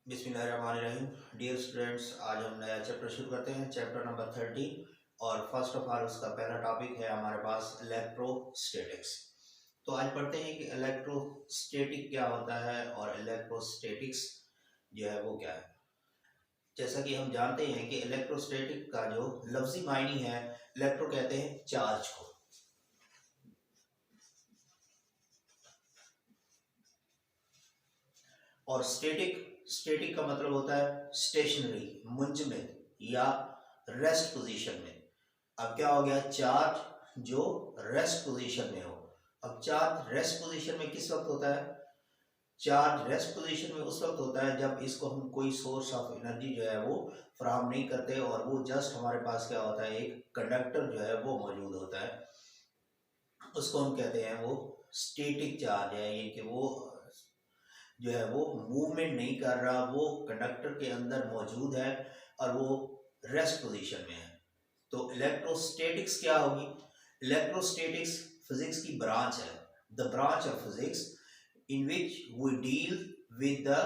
बिस्मिल्लाहिर्रहमानिर्रहीम। Dear students, आज हम नया चैप्टर शुरू करते हैं, चैप्टर नंबर 30। और फर्स्ट ऑफ ऑल उसका पहला टॉपिक है हमारे पास इलेक्ट्रोस्टैटिक्स। तो आज पढ़ते हैं कि इलेक्ट्रोस्टैटिक क्या होता है और इलेक्ट्रोस्टैटिक्स जो है वो क्या है। जैसा कि हम जानते हैं कि इलेक्ट्रोस्टैटिक का जो लफ्जी मायनी है, इलेक्ट्रो कहते हैं चार्ज को, और स्टैटिक स्टैटिक का मतलब होता है स्टेशनरी, मुंजमद या रेस्ट पोजीशन में। अब क्या हो गया, चार्ज जो रेस्ट पोजीशन में हो। अब चार्ज रेस्ट पोजीशन में किस वक्त होता है? चार्ज रेस्ट पोजीशन में उस वक्त होता है जब इसको हम कोई सोर्स ऑफ एनर्जी जो है वो फराहम नहीं करते, और वो जस्ट हमारे पास क्या होता है, एक कंडक्टर जो है वो मौजूद होता है। उसको हम कहते हैं वो स्टैटिक चार्ज है, ये कि वो जो है वो मूवमेंट नहीं कर रहा, वो कंडक्टर के अंदर मौजूद है और वो रेस्ट पोजीशन में है। तो इलेक्ट्रोस्टैटिक्स क्या होगी? इलेक्ट्रोस्टैटिक्स फिजिक्स की ब्रांच है, the branch of physics in which we deal with the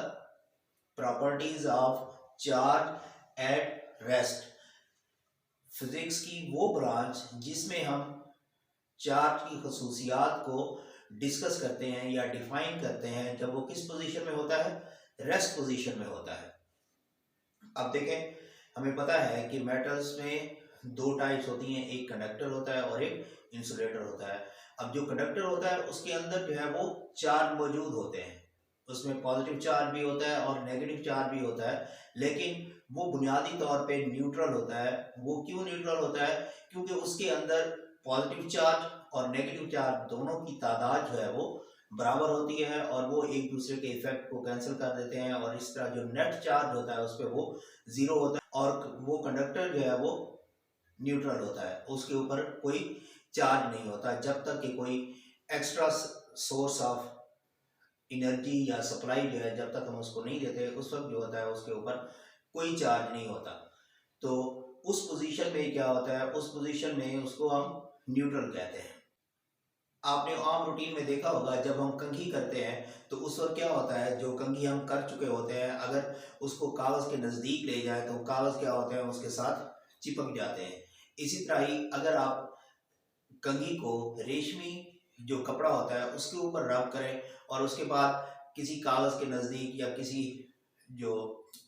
properties of charge at rest. Physics की वो ब्रांच जिसमें हम चार्ज की खसूसियात को डिस्कस करते हैं या डिफाइन करते हैं जब वो किस पोजीशन में होता है, रेस्ट पोजीशन में होता है। अब देखें, हमें पता है कि मेटल्स में दो टाइप्स होती हैं, एक कंडक्टर होता है और एक इंसुलेटर होता है। अब जो कंडक्टर होता है उसके अंदर जो है वो चार्ज मौजूद होते हैं, उसमें पॉजिटिव चार्ज भी होता है और नेगेटिव चार्ज भी होता है, लेकिन वो बुनियादी तौर पे न्यूट्रल होता है। वो क्यों न्यूट्रल होता है? क्योंकि उसके अंदर पॉजिटिव चार्ज और नेगेटिव चार्ज दोनों की तादाद जो है वो बराबर होती है और वो एक दूसरे के इफेक्ट को कैंसिल कर देते हैं, और इस तरह जो नेट चार्ज होता है उस पर वो जीरो होता है, और वो कंडक्टर जो है वो न्यूट्रल होता है, उसके ऊपर कोई चार्ज नहीं होता जब तक कि कोई एक्स्ट्रा सोर्स ऑफ एनर्जी या सप्लाई जो है जब तक हम उसको नहीं देते, उस वक्त जो होता है उसके ऊपर कोई चार्ज नहीं होता। तो उस पोजीशन में क्या होता है, उस पोजीशन में उसको हम न्यूट्रल कहते हैं। आपने आम रूटीन में देखा होगा, जब हम कंघी करते हैं तो उस वक्त क्या होता है, जो कंघी हम कर चुके होते हैं अगर उसको कागज़ के नज़दीक ले जाए तो कागज़ क्या होते हैं, उसके साथ चिपक जाते हैं। इसी तरह ही अगर आप कंघी को रेशमी जो कपड़ा होता है उसके ऊपर रब करें और उसके बाद किसी कागज़ के नज़दीक या किसी जो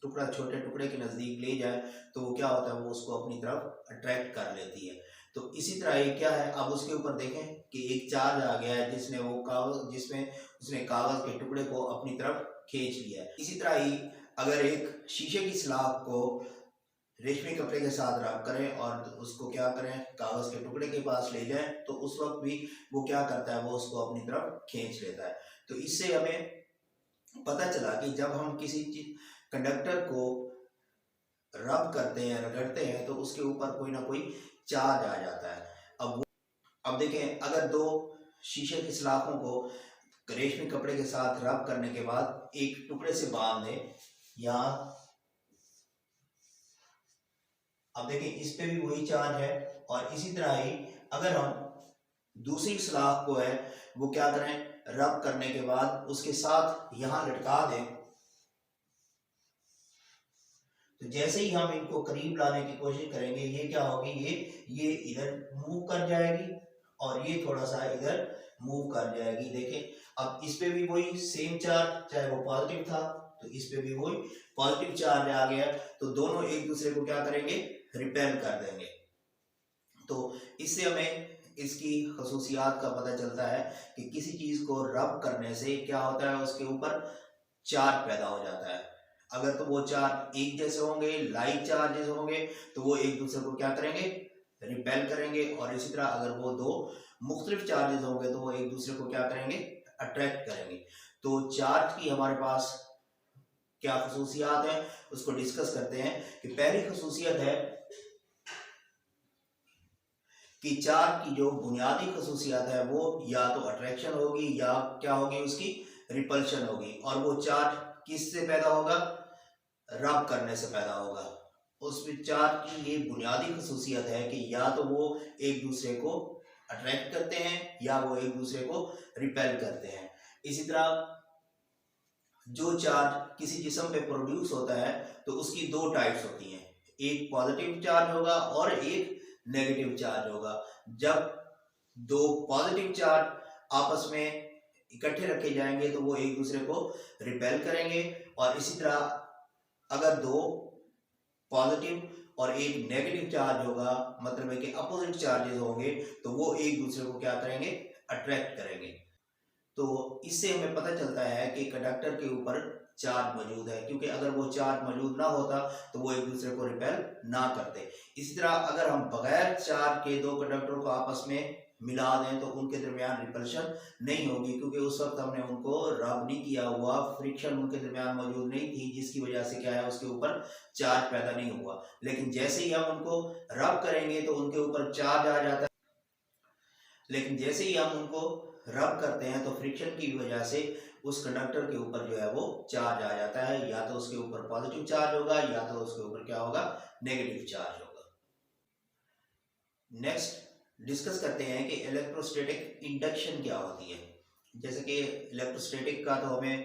टुकड़ा, छोटे टुकड़े के नज़दीक ले जाए, तो वो क्या होता है, वो उसको अपनी तरफ अट्रैक्ट कर लेती है। तो इसी तरह ये क्या है, अब उसके ऊपर देखें कि एक चार्ज आ गया है जिसने वो कागज़, जिसमें उसने कागज़ के टुकड़े को अपनी तरफ खींच लिया है। इसी तरह ही अगर एक शीशे की स्लाब को रेशमी कपड़े के साथ रब करें और उसको क्या करें, कागज़ के टुकड़े के पास ले जाएं, तो उस वक्त भी वो क्या करता है, वो उसको अपनी तरफ खींच लेता है। तो इससे हमें पता चला कि जब हम किसी चीज कंडक्टर को रब करते हैं, रगड़ते हैं, तो उसके ऊपर कोई ना कोई चार्ज आ जाता है। अब देखें, अगर दो शीशे की सलाखों को रेशमी कपड़े के साथ रब करने के बाद एक टुकड़े से बांध दें यहाँ, अब देखें इस पे भी वही चार्ज है, और इसी तरह ही अगर हम दूसरी सलाख को है वो क्या करें, रब करने के बाद उसके साथ यहां लटका दें, तो जैसे ही हम इनको करीब लाने की कोशिश करेंगे ये क्या होगी, ये इधर मूव कर जाएगी और ये थोड़ा सा इधर मूव कर जाएगी। देखें, अब इस पे भी वही सेम चार्ज, चाहे वो पॉजिटिव था तो इस पे भी वही पॉजिटिव चार्ज आ गया, तो दोनों एक दूसरे को क्या करेंगे, रिपेल कर देंगे। तो इससे हमें इसकी खसूसियात का पता चलता है कि किसी चीज को रब करने से क्या होता है, उसके ऊपर चार्ज पैदा हो जाता है। अगर तो वो चार्ज एक जैसे होंगे, लाइक चार्जेस होंगे, तो वो एक दूसरे को क्या करेंगे, रिपेल करेंगे, और इसी तरह अगर वो दो मुख्तलिफ चार्जेस होंगे तो वो एक दूसरे को क्या करेंगे, अट्रैक्ट करेंगे। तो चार्ज की हमारे पास क्या खसूसियात है उसको डिस्कस करते हैं। कि पहली खसूसियत है कि चार्ज की जो बुनियादी खसूसियात है वो या तो अट्रैक्शन होगी या क्या होगी, उसकी रिपल्शन होगी, और वो चार्ज किससे पैदा होगा, रब करने से पैदा होगा। उस चार्ज की ये बुनियादी खसूसियत है कि या तो वो एक दूसरे को अट्रैक्ट करते हैं या वो एक दूसरे को रिपेल करते हैं। इसी तरह जो चार्ज किसी जिस्म पे प्रोड्यूस होता है तो उसकी दो टाइप्स होती हैं, एक पॉजिटिव चार्ज होगा और एक नेगेटिव चार्ज होगा। जब दो पॉजिटिव चार्ज आपस में इकट्ठे रखे जाएंगे तो वो एक दूसरे को रिपेल करेंगे, और इसी तरह अगर दो पॉजिटिव और एक नेगेटिव चार्ज होगा, मतलब है कि अपोजिट चार्जेस होंगे, तो वो एक दूसरे को क्या करेंगे, अट्रैक्ट करेंगे। तो इससे हमें पता चलता है कि कंडक्टर के ऊपर चार्ज मौजूद है, क्योंकि अगर वो चार्ज मौजूद ना होता तो वो एक दूसरे को रिपेल ना करते। इसी तरह अगर हम बगैर चार्ज के दो कंडक्टरों को आपस में मिला दें तो उनके दरमियान रिपल्शन नहीं होगी, क्योंकि उस वक्त हमने उनको रब नहीं किया हुआ, फ्रिक्शन उनके दरमियान मौजूद नहीं थी, जिसकी वजह से क्या है, उसके ऊपर चार्ज पैदा नहीं हुआ। लेकिन जैसे ही हम उनको रब करेंगे तो उनके ऊपर चार्ज आ जाता है, लेकिन जैसे ही हम उनको रब करते हैं तो फ्रिक्शन की वजह से उस कंडक्टर के ऊपर जो है वो चार्ज आ जाता है, या तो उसके ऊपर पॉजिटिव चार्ज होगा या तो उसके ऊपर क्या होगा, नेगेटिव चार्ज होगा। नेक्स्ट डिस्कस करते हैं कि इलेक्ट्रोस्टैटिक इंडक्शन क्या होती है। जैसे कि इलेक्ट्रोस्टैटिक का तो हमें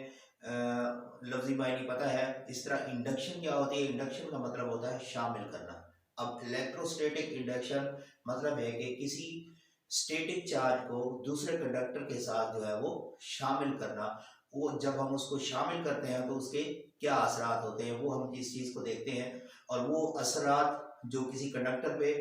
लफ्जी मायने पता है, इस तरह इंडक्शन क्या होती है। इंडक्शन का मतलब होता है शामिल करना। अब इलेक्ट्रोस्टैटिक इंडक्शन मतलब है कि किसी स्टैटिक चार्ज को दूसरे कंडक्टर के साथ जो है वो शामिल करना। वो जब हम उसको शामिल करते हैं तो उसके क्या असरात होते हैं, वो हम इस चीज़ को देखते हैं, और वो असरात जो किसी कंडक्टर पे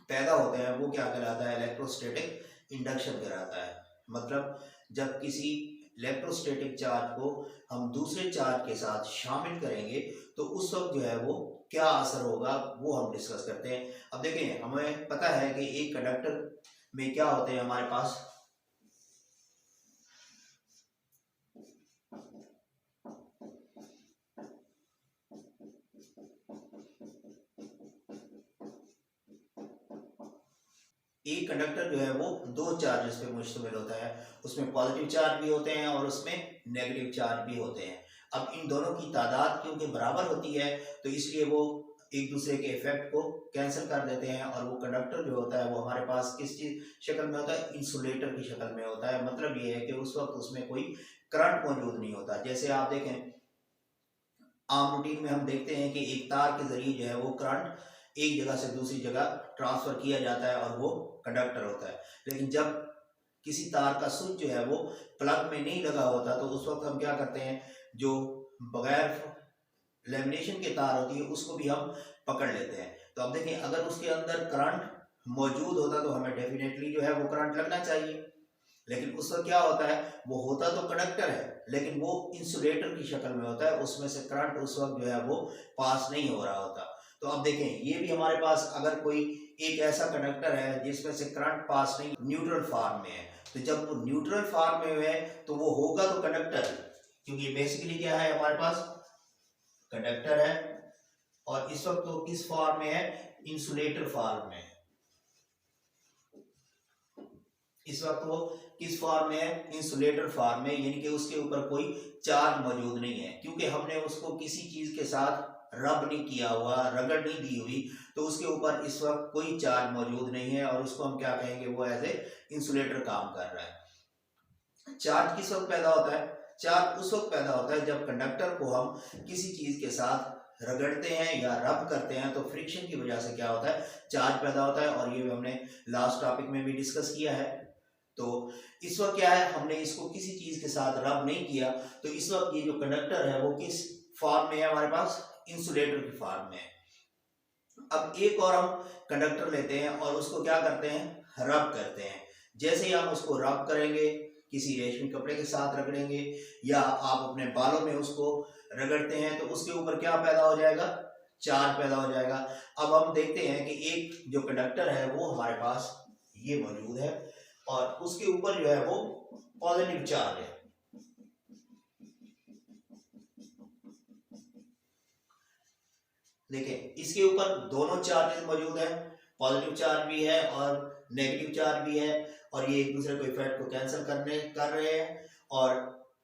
पैदा होते हैं वो क्या कहलाता है, इलेक्ट्रोस्टैटिक इंडक्शन कहलाता है। मतलब जब किसी इलेक्ट्रोस्टैटिक चार्ज को हम दूसरे चार्ज के साथ शामिल करेंगे तो उस वक्त जो है वो क्या असर होगा, वो हम डिस्कस करते हैं। अब देखें, हमें पता है कि एक कंडक्टर में क्या होते हैं, हमारे पास एक कंडक्टर जो है वो दो चार्जेस पे मुश्तमिल होता है, उसमें पॉजिटिव चार्ज भी होते हैं और उसमें नेगेटिव चार्ज भी होते हैं। अब इन दोनों की तादाद क्योंकि बराबर होती है तो इसलिए वो एक दूसरे के इफेक्ट को कैंसिल कर देते हैं, और वो कंडक्टर जो होता है वो हमारे पास किस चीज शक्ल में होता है, इंसुलेटर की शक्ल में होता है। मतलब ये है कि उस वक्त उसमें कोई करंट मौजूद नहीं होता। जैसे आप देखें, आम रूटीन में हम देखते हैं कि एक तार के जरिए जो है वो करंट एक जगह से दूसरी जगह ट्रांसफर किया जाता है और वो कंडक्टर होता है। लेकिन जब किसी तार का स्विच जो है वो प्लग में नहीं लगा होता तो उस वक्त हम क्या करते हैं, जो बगैर लेमिनेशन के तार होती है उसको भी हम पकड़ लेते हैं। तो अब देखें, अगर उसके अंदर करंट मौजूद होता तो हमें डेफिनेटली जो है वो करंट लगना चाहिए, लेकिन उस वक्त क्या होता है, वो होता तो कंडक्टर है लेकिन वो इंसुलेटर की शक्ल में होता है, उसमें से करंट उस वक्त जो है वो पास नहीं हो रहा होता। तो अब देखें, ये भी हमारे पास अगर कोई एक ऐसा कंडक्टर है जिसमें से करंट पास नहीं, न्यूट्रल फॉर्म में है, तो जब वो न्यूट्रल फॉर्म में है तो वो होगा तो कंडक्टर, क्योंकि बेसिकली क्या है, हमारे पास कंडक्टर है और इस वक्त तो किस फॉर्म में है, इंसुलेटर फॉर्म में। इस वक्त वो किस फॉर्म में है, इंसुलेटर फॉर्म में, यानी कि उसके ऊपर कोई चार्ज मौजूद नहीं है, क्योंकि हमने उसको किसी चीज के साथ रब नहीं किया हुआ, रगड़ नहीं दी हुई, तो उसके ऊपर इस वक्त कोई चार्ज मौजूद नहीं है, और उसको हम क्या कहेंगे, वो एज ए इंसुलेटर काम कर रहा है। चार्ज किस वक्त पैदा होता है, चार्ज उस वक्त पैदा होता है जब कंडक्टर को हम किसी चीज के साथ रगड़ते हैं या रब करते हैं, तो फ्रिक्शन की वजह से क्या होता है, चार्ज पैदा होता है, और ये हमने लास्ट टॉपिक में भी डिस्कस किया है। तो इस वक्त क्या है, हमने इसको किसी चीज के साथ रब नहीं किया, तो इस वक्त ये जो कंडक्टर है वो किस फॉर्म में है, हमारे पास इंसुलेटर की फॉर्म में है। अब एक और हम कंडक्टर लेते हैं और उसको क्या करते हैं, रब करते हैं। जैसे ही हम उसको रब करेंगे, किसी रेशमी कपड़े के साथ रगड़ेंगे या आप अपने बालों में उसको रगड़ते हैं, तो उसके ऊपर क्या पैदा हो जाएगा, चार्ज पैदा हो जाएगा। अब हम देखते हैं कि एक जो कंडक्टर है वो हमारे पास ये मौजूद है और उसके ऊपर जो है वो पॉजिटिव चार्ज है। देखिए, इसके ऊपर दोनों चार्जेस मौजूद है, पॉजिटिव चार्ज भी है और नेगेटिव चार्ज भी है, और ये एक दूसरे को इफेक्ट को कैंसिल कर रहे हैं, और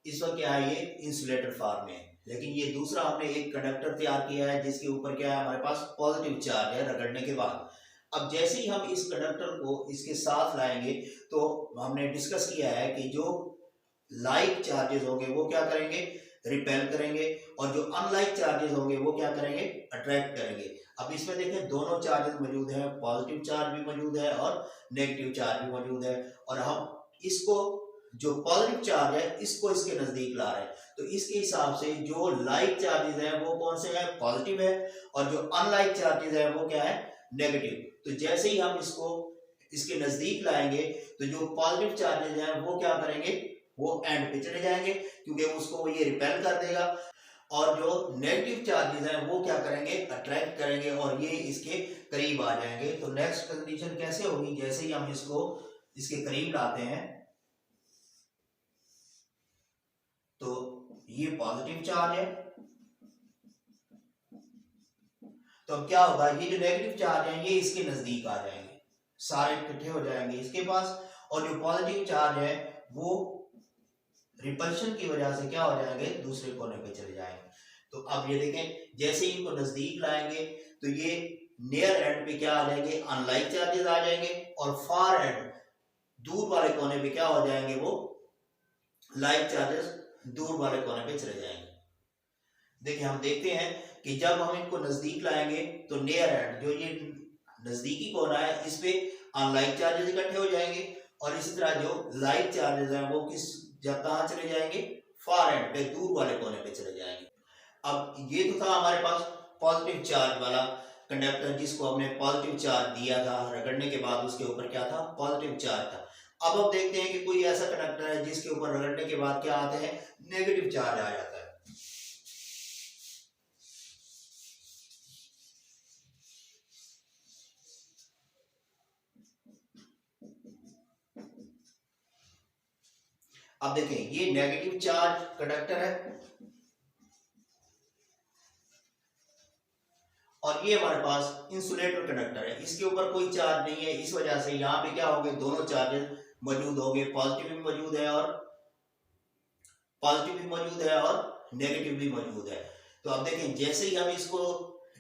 इस वक्त क्या है, ये इंसुलेटर फॉर्म में है। लेकिन ये दूसरा हमने एक कंडक्टर तैयार किया है जिसके ऊपर क्या है, हमारे पास पॉजिटिव चार्ज है रगड़ने के बाद। अब जैसे ही हम इस कंडक्टर को इसके साथ लाएंगे, तो हमने डिस्कस किया है कि जो लाइक चार्जेस होंगे वो क्या करेंगे, रिपेल करेंगे, और जो अनलाइक चार्जेस होंगे वो क्या करेंगे, अट्रैक्ट करेंगे। अब इसमें देखें दोनों चार्जेस मौजूद हैं, पॉजिटिव चार्ज भी मौजूद है और नेगेटिव चार्ज भी मौजूद है, और हम इसको जो पॉजिटिव चार्ज है इसको इसके नजदीक ला रहे हैं। तो इसके हिसाब से जो लाइक चार्जेस है वो कौन से हैं, पॉजिटिव है, और जो अनलाइक चार्जेस है वो क्या है, नेगेटिव। तो जैसे ही हम इसको इसके नजदीक लाएंगे तो जो पॉजिटिव चार्जेस हैं वो क्या करेंगे, वो एंड पे चले जाएंगे क्योंकि उसको ये रिपेल कर देगा, और जो नेगेटिव चार्जेस हैं वो क्या करेंगे, अट्रैक्ट करेंगे और ये इसके करीब आ जाएंगे। तो नेक्स्ट कंडीशन कैसे होगी, जैसे ही हम इसको इसके करीब लाते हैं तो ये पॉजिटिव चार्ज है, तो अब क्या होगा, ये जो नेगेटिव चार्ज है ये इसके नजदीक आ जाएंगे, सारे इकट्ठे हो जाएंगे इसके पास, और जो पॉजिटिव चार्ज है वो रिपल्शन की वजह से क्या हो जाएंगे, दूसरे कोने पे चले जाएंगे। तो अब ये देखें जैसे ही इनको नजदीक लाएंगे तो ये नियर एंड पे क्या आ जाएंगे, अनलाइक चार्जेस आ जाएंगे, और फार एंड दूर वाले कोने पे क्या हो जाएंगे, वो लाइक चार्जेस दूर वाले कोने पे चले जाएंगे। देखिए हम देखते हैं कि जब हम इनको नजदीक लाएंगे तो नियर एंड जो ये नजदीकी कोना है इस पे अनलाइक चार्जेस इकट्ठे हो जाएंगे, और इसी तरह जो लाइक चार्जेस हैं वो किस जब कहाँ चले जाएंगे, फार एंड पे दूर वाले कोने पे चले जाएंगे। अब ये तो था हमारे पास पॉजिटिव चार्ज वाला कंडक्टर जिसको हमने पॉजिटिव चार्ज दिया था, रगड़ने के बाद उसके ऊपर क्या था, पॉजिटिव चार्ज था। अब हम देखते हैं कि कोई ऐसा कंडक्टर है जिसके ऊपर रगड़ने के बाद क्या आते हैं, नेगेटिव चार्ज आ जाता है। अब देखें ये नेगेटिव चार्ज कंडक्टर है और ये हमारे पास इंसुलेटर कंडक्टर है, इसके ऊपर कोई चार्ज नहीं है, इस वजह से यहाँ पे क्या होंगे, दोनों चार्जेस मौजूद होंगे, पॉजिटिव भी मौजूद है और नेगेटिव भी मौजूद है। तो अब देखें जैसे ही हम इसको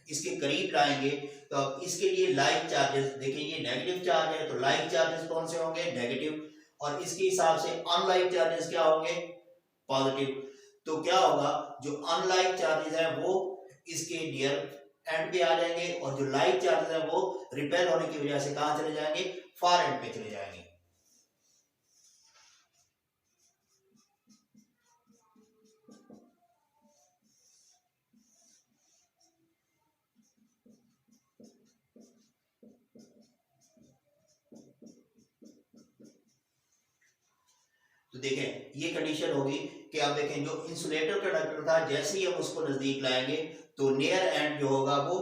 इसके करीब लाएंगे तो अब इसके लिए लाइक चार्जेस, देखिए ये नेगेटिव चार्ज है तो लाइक चार्जेस कौन से होंगे, नेगेटिव, और इसके हिसाब से अनलाइक चार्जेस क्या होंगे, पॉजिटिव। तो क्या होगा, जो अनलाइक चार्जेस है वो इसके नियर एंड पे आ जाएंगे, और जो लाइक चार्जेस है वो रिपेल होने की वजह से कहां चले जाएंगे, फार एंड पे चले जाएंगे। तो देखें ये कंडीशन होगी कि आप देखें जो इंसुलेटर कंडक्टर था जैसे ही हम उसको नजदीक लाएंगे तो नियर एंड जो होगा वो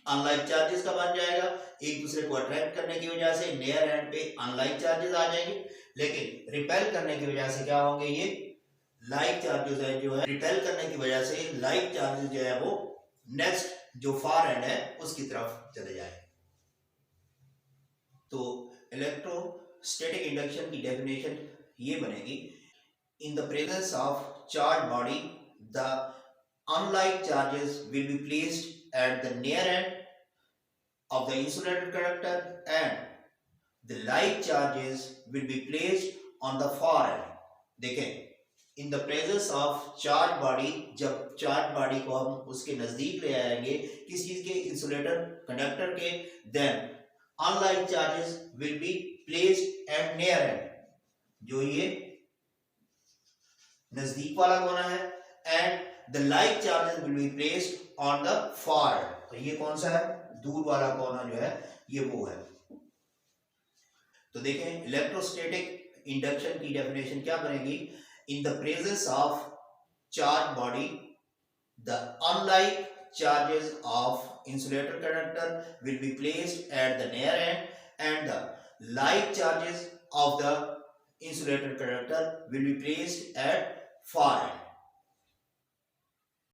अनलाइक चार्जेस का बन जाएगा, एक दूसरे को अट्रैक्ट करने की वजह से नियर एंड पे अनलाइक चार्जेस आ जाएंगे, लेकिन रिपेल करने की वजह से क्या होंगे, ये लाइक चार्जेस है जो है, रिपेल करने की वजह से लाइक चार्जेस जो है वो नेक्स्ट जो फार एंड है उसकी तरफ चले जाए। तो इलेक्ट्रोस्टैटिक इंडक्शन की डेफिनेशन ये बनेगी, इन the presence of charge body the unlike charges will be placed at the near end of the insulated conductor and the like charges will be placed on the far end। देखें in the presence of charge body, जब charge body को हम उसके नजदीक ले आएंगे किस चीज के, इंसुलेटर कंडक्टर के, then unlike charges will be placed at near end, जो ये नजदीक वाला कोना है, and the like charges will be placed on the far end। तो ये कौन सा है, दूर वाला कोना जो है ये वो है। तो देखें इलेक्ट्रोस्टैटिक इंडक्शन की डेफिनेशन क्या बनेगी, इन the presence of charge body the unlike charges of insulator conductor will be placed at the near end and the like charges of the insulator conductor will be placed at far end।